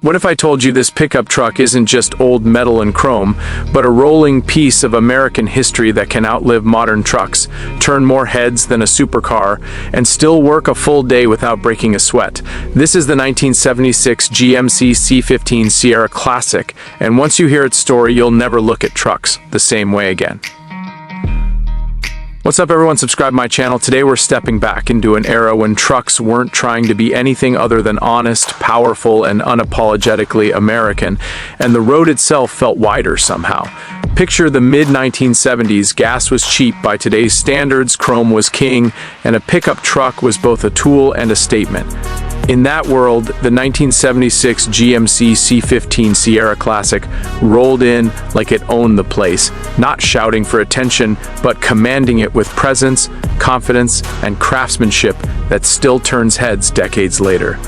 What if I told you this pickup truck isn't just old metal and chrome, but a rolling piece of American history that can outlive modern trucks, turn more heads than a supercar, and still work a full day without breaking a sweat? This is the 1976 GMC C15 Sierra Classic, and once you hear its story, you'll never look at trucks the same way again. What's up, everyone? Subscribe to my channel. Today we're stepping back into an era when trucks weren't trying to be anything other than honest, powerful, and unapologetically American, and the road itself felt wider somehow. Picture the mid-1970s, gas was cheap by today's standards, chrome was king, and a pickup truck was both a tool and a statement. In that world, the 1976 GMC C15 Sierra Classic rolled in like it owned the place, not shouting for attention, but commanding it with presence, confidence, and craftsmanship that still turns heads decades later.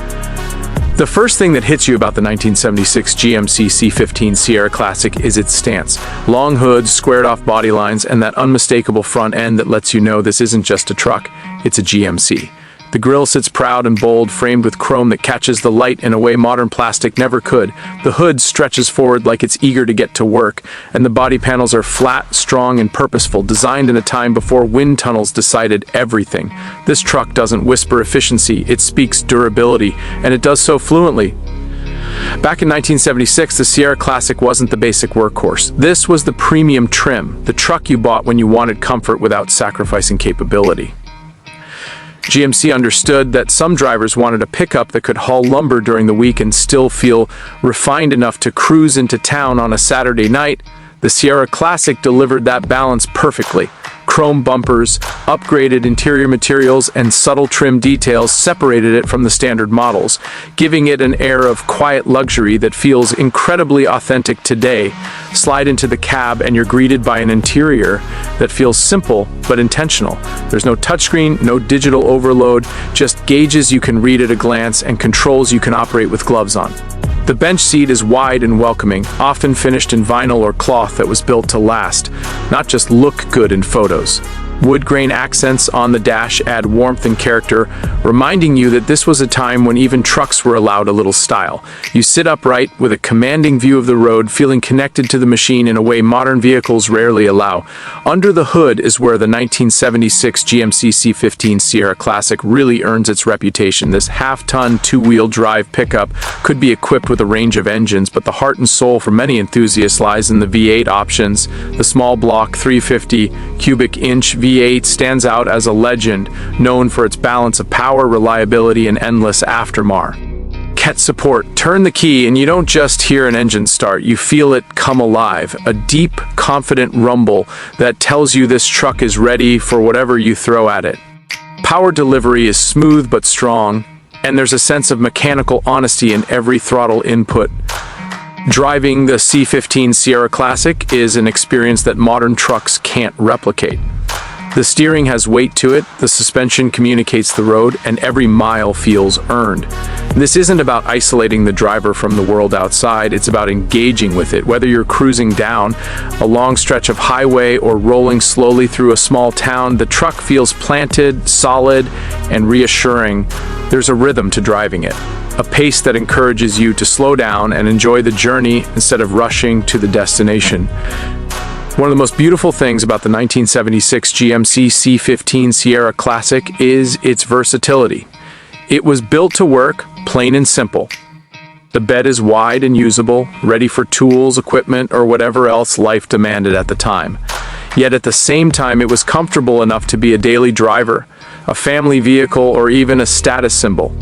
The first thing that hits you about the 1976 GMC C15 Sierra Classic is its stance. Long hoods, squared-off body lines, and that unmistakable front end that lets you know this isn't just a truck, it's a GMC. The grille sits proud and bold, framed with chrome that catches the light in a way modern plastic never could. The hood stretches forward like it's eager to get to work, and the body panels are flat, strong, and purposeful, designed in a time before wind tunnels decided everything. This truck doesn't whisper efficiency, it speaks durability, and it does so fluently. Back in 1976, the Sierra Classic wasn't the basic workhorse. This was the premium trim, the truck you bought when you wanted comfort without sacrificing capability. GMC understood that some drivers wanted a pickup that could haul lumber during the week and still feel refined enough to cruise into town on a Saturday night. The Sierra Classic delivered that balance perfectly. Chrome bumpers, upgraded interior materials, and subtle trim details separated it from the standard models, giving it an air of quiet luxury that feels incredibly authentic today. Slide into the cab and you're greeted by an interior that feels simple but intentional. There's no touchscreen, no digital overload, just gauges you can read at a glance and controls you can operate with gloves on. The bench seat is wide and welcoming, often finished in vinyl or cloth that was built to last, not just look good in photos. Wood grain accents on the dash add warmth and character, reminding you that this was a time when even trucks were allowed a little style. You sit upright with a commanding view of the road, feeling connected to the machine in a way modern vehicles rarely allow. Under the hood is where the 1976 GMC C15 Sierra Classic really earns its reputation. This half-ton, two-wheel drive pickup could be equipped with a range of engines, but the heart and soul for many enthusiasts lies in the V8 options. The small block 350 cubic inch V8 stands out as a legend, known for its balance of power, reliability, and endless aftermarket support. Turn the key and you don't just hear an engine start, you feel it come alive. A deep, confident rumble that tells you this truck is ready for whatever you throw at it. Power delivery is smooth but strong, and there's a sense of mechanical honesty in every throttle input. Driving the C15 Sierra Classic is an experience that modern trucks can't replicate. The steering has weight to it, the suspension communicates the road, and every mile feels earned. This isn't about isolating the driver from the world outside, it's about engaging with it. Whether you're cruising down a long stretch of highway or rolling slowly through a small town, the truck feels planted, solid, and reassuring. There's a rhythm to driving it, a pace that encourages you to slow down and enjoy the journey instead of rushing to the destination. One of the most beautiful things about the 1976 GMC C15 Sierra Classic is its versatility. It was built to work, plain and simple. The bed is wide and usable, ready for tools, equipment, or whatever else life demanded at the time. Yet at the same time, it was comfortable enough to be a daily driver, a family vehicle, or even a status symbol.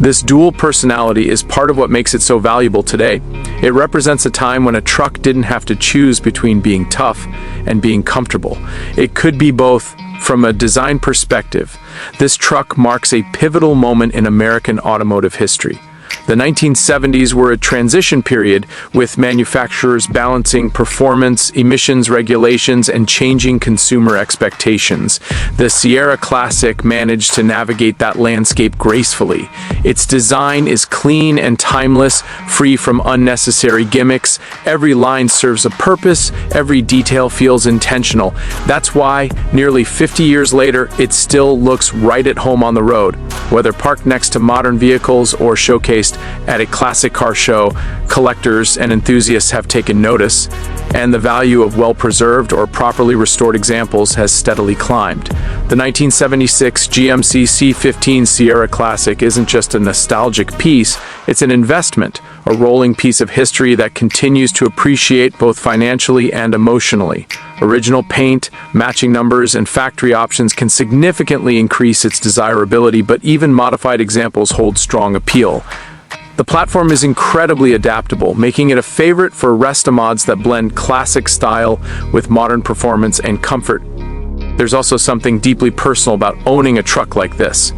This dual personality is part of what makes it so valuable today. It represents a time when a truck didn't have to choose between being tough and being comfortable. It could be both. From a design perspective, this truck marks a pivotal moment in American automotive history. The 1970s were a transition period, with manufacturers balancing performance, emissions regulations, and changing consumer expectations. The Sierra Classic managed to navigate that landscape gracefully. Its design is clean and timeless, free from unnecessary gimmicks. Every line serves a purpose, every detail feels intentional. That's why, nearly 50 years later, it still looks right at home on the road, whether parked next to modern vehicles or showcased showcased at a classic car show, collectors and enthusiasts have taken notice, and the value of well-preserved or properly restored examples has steadily climbed. The 1976 GMC C15 Sierra Classic isn't just a nostalgic piece, it's an investment, a rolling piece of history that continues to appreciate both financially and emotionally. Original paint, matching numbers, and factory options can significantly increase its desirability, but even modified examples hold strong appeal. The platform is incredibly adaptable, making it a favorite for resto-mods that blend classic style with modern performance and comfort. There's also something deeply personal about owning a truck like this.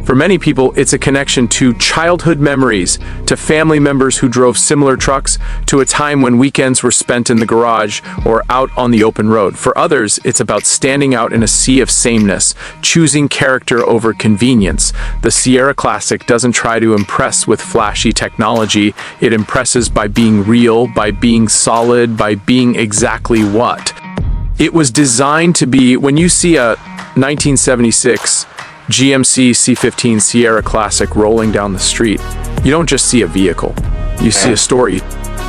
For many people, it's a connection to childhood memories, to family members who drove similar trucks, to a time when weekends were spent in the garage or out on the open road. For others, it's about standing out in a sea of sameness, choosing character over convenience. The Sierra Classic doesn't try to impress with flashy technology. It impresses by being real, by being solid, by being exactly what it was designed to be. When you see a 1976 GMC C15 Sierra Classic rolling down the street, you don't just see a vehicle. You see a story.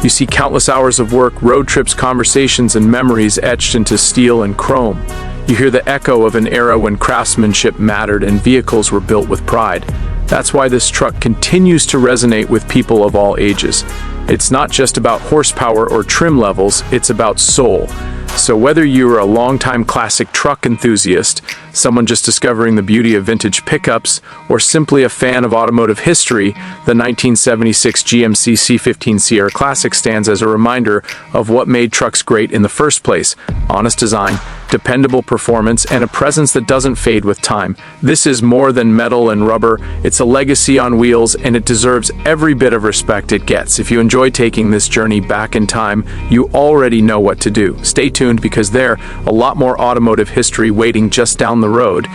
You see countless hours of work, road trips, conversations, and memories etched into steel and chrome. You hear the echo of an era when craftsmanship mattered and vehicles were built with pride. That's why this truck continues to resonate with people of all ages. It's not just about horsepower or trim levels, it's about soul. So whether you're a longtime classic truck enthusiast, someone just discovering the beauty of vintage pickups, or simply a fan of automotive history, the 1976 GMC C15 Sierra Classic stands as a reminder of what made trucks great in the first place: honest design, dependable performance, and a presence that doesn't fade with time. This is more than metal and rubber, it's a legacy on wheels, and it deserves every bit of respect it gets. If you enjoy taking this journey back in time, you already know what to do. Stay tuned, because there's a lot more automotive history waiting just down the road.